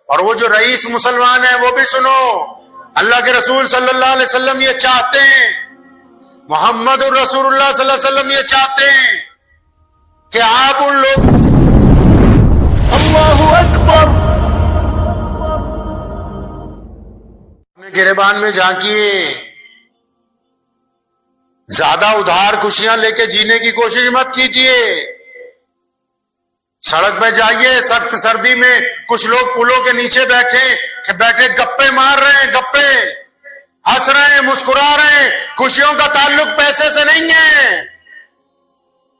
اور وہ جو رئیس مسلمان ہیں وہ بھی سنو، اللہ کے رسول صلی اللہ علیہ وسلم یہ چاہتے ہیں، محمد الرسول اللہ صلی اللہ علیہ وسلم یہ چاہتے ہیں کہ آپ ان لوگ اللہ اکبر اپنے گریبان میں جھانکیے، زیادہ ادھار خوشیاں لے کے جینے کی کوشش مت کیجیے۔ سڑک پہ جائیے، سخت سردی میں کچھ لوگ پلوں کے نیچے بیٹھے گپے مار رہے ہیں، گپے ہنس رہے ہیں، مسکرا رہے ہیں۔ خوشیوں کا تعلق پیسے سے نہیں ہے،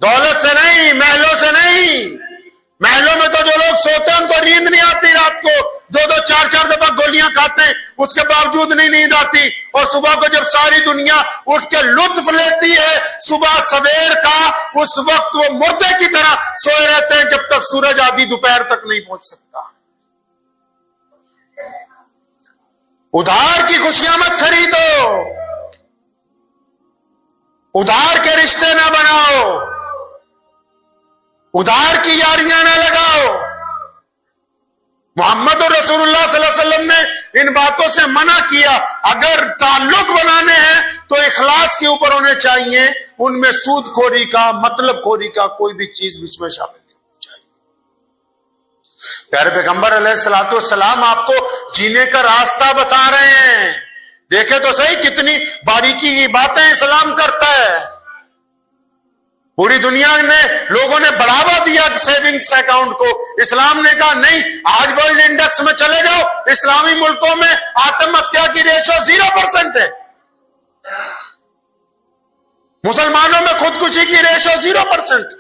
دولت سے نہیں، محلوں سے نہیں۔ محلوں میں تو جو لوگ سوتے ہیں ان کو نیند نہیں آتی، رات کو دو چار دفعہ گولیاں کھاتے ہیں، اس کے باوجود نہیں نیند آتی، اور صبح کو جب ساری دنیا اٹھ کے لطف لیتی ہے صبح سویر کا، اس وقت وہ مردے کی طرح سوئے رہتے ہیں جب تک سورج آدھی دوپہر تک نہیں پہنچ سکتا۔ ادھار کی خوشیاں مت خریدو، ادھار کے رشتے نہ بناؤ، ادھار کی یاریاں نہ لگاؤ۔ محمد رسول اللہ صلی اللہ علیہ وسلم نے ان باتوں سے منع کیا۔ اگر تعلق بنانے ہیں تو اخلاص کے اوپر ہونے چاہیے، ان میں سود خوری کا، مطلب خوری کا کوئی بھی چیز بیچ میں شامل نہیں ہونی چاہیے۔ پیارے پیغمبر علیہ الصلوۃ والسلام آپ کو جینے کا راستہ بتا رہے ہیں۔ دیکھیں تو صحیح کتنی باریکی کی باتیں اسلام کرتا ہے۔ پوری دنیا میں لوگوں نے بڑھاوا دیا سیونگز اکاؤنٹ کو، اسلام نے کہا نہیں، آج ورلڈ انڈیکس میں چلے جاؤ، اسلامی ملکوں میں آتم ہتیا کی ریشو 0% ہے، مسلمانوں میں خودکشی کی ریشو 0%۔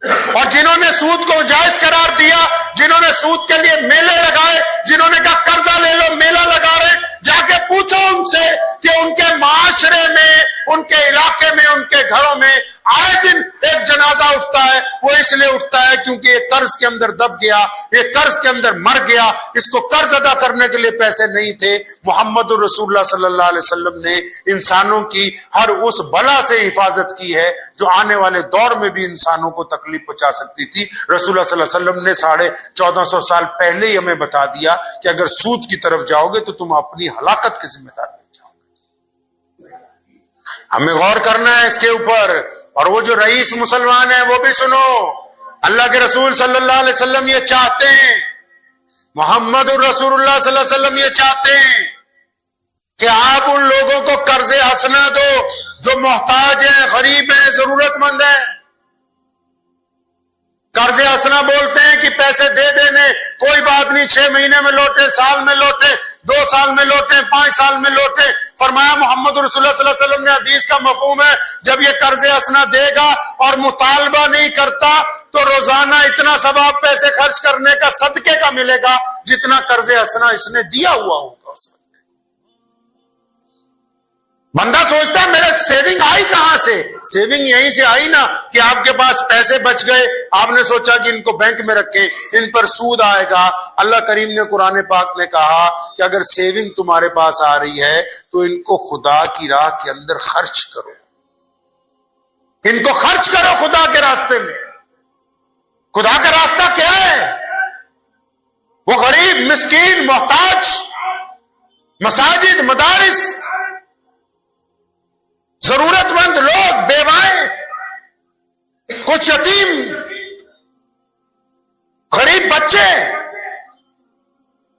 اور جنہوں نے سود کو جائز قرار دیا، جنہوں نے سود کے لیے میلے لگائے، جنہوں نے کہا قرضہ لے لو، میلہ لگا رہے، جا کے پوچھو ان سے کہ ان کے معاشرے میں، ان کے علاقے میں، ان کے گھروں میں آئے دن ایک جنازہ اٹھتا ہے، وہ اس لیے اٹھتا ہے کیونکہ یہ قرض کے اندر دب گیا، یہ قرض کے اندر مر گیا، اس کو قرض ادا کرنے کے لیے پیسے نہیں تھے۔ محمد رسول اللہ صلی اللہ علیہ وسلم نے انسانوں کی ہر اس بلا سے حفاظت کی ہے جو آنے والے دور میں بھی انسانوں کو تکلیف پہنچا سکتی تھی۔ رسول اللہ صلی اللہ علیہ وسلم نے 1450 سال پہلے ہی ہمیں بتا دیا کہ اگر سود کی طرف جاؤ گے تو تم اپنی ہلاکت کے ذمہ دار بن جاؤ گے۔ ہمیں غور کرنا ہے اس کے اوپر۔ اور وہ جو رئیس مسلمان ہیں وہ بھی سنو، اللہ کے رسول صلی اللہ علیہ وسلم یہ چاہتے ہیں، محمد الرسول اللہ صلی اللہ علیہ وسلم یہ چاہتے ہیں کہ آپ ان لوگوں کو قرض حسنہ دو جو محتاج ہیں، غریب ہیں، ضرورت مند ہیں۔ قرض حسنہ بولتے ہیں کہ پیسے دے دینے، کوئی بات نہیں، 6 مہینے میں لوٹے، سال میں لوٹے، 2 سال میں لوٹے، 5 سال میں لوٹے۔ فرمایا محمد رسول اللہ صلی اللہ علیہ وسلم نے، حدیث کا مفہوم ہے، جب یہ قرض حسنہ دے گا اور مطالبہ نہیں کرتا تو روزانہ اتنا ثواب پیسے خرچ کرنے کا، صدقے کا ملے گا جتنا قرض حسنہ اس نے دیا ہوا ہوگا۔ اس وقت بندہ سوچتا ہے میرے سیونگ آئی کہاں سے؟ سیونگ یہیں سے آئی نا کہ آپ کے پاس پیسے بچ گئے، آپ نے سوچا کہ ان کو بینک میں رکھیں، ان پر سود آئے گا۔ اللہ کریم نے قرآن پاک میں کہا کہ اگر سیونگ تمہارے پاس آ رہی ہے تو ان کو خدا کی راہ کے اندر خرچ کرو، ان کو خرچ کرو خدا کے راستے میں۔ خدا کا راستہ کیا ہے؟ وہ غریب، مسکین، محتاج، مساجد، مدارس، ضرورت مند لوگ، بیوائیں، کچھ یتیم، غریب بچے،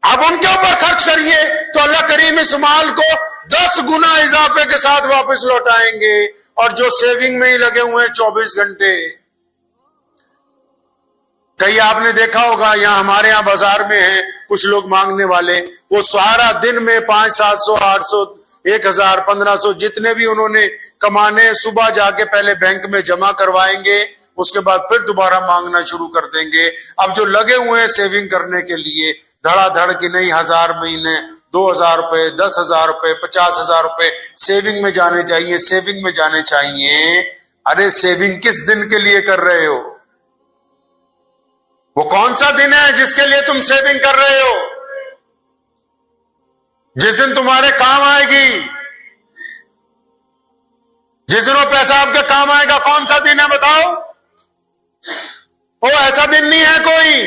اب ان کے اوپر خرچ کریے تو اللہ کریم اس مال کو 10 گنا اضافے کے ساتھ واپس لوٹائیں گے۔ اور جو سیونگ میں ہی لگے ہوئے 24 گھنٹے، کئی آپ نے دیکھا ہوگا، یہاں ہمارے یہاں بازار میں ہیں کچھ لوگ مانگنے والے، وہ سارا دن میں 500، 700، 800، 1000، 1500 جتنے بھی انہوں نے کمانے، صبح جا کے پہلے بینک میں جمع کروائیں گے، اس کے بعد پھر دوبارہ مانگنا شروع کر دیں گے۔ اب جو لگے ہوئے ہیں سیونگ کرنے کے لیے، دھڑا دھڑ کی نہیں، 1000 مہینے، 2000 روپے، 10,000 روپے، 50,000 روپے سیونگ میں جانے چاہیے، سیونگ میں جانے چاہیے۔ ارے سیونگ کس دن کے لیے کر رہے ہو؟ وہ کون سا دن ہے جس کے لیے تم سیونگ کر رہے ہو؟ جس دن تمہارے کام آئے گی، جس دن وہ پیسہ آپ کے کام آئے گا، کون سا دن ہے بتاؤ؟ وہ ایسا دن نہیں ہے کوئی۔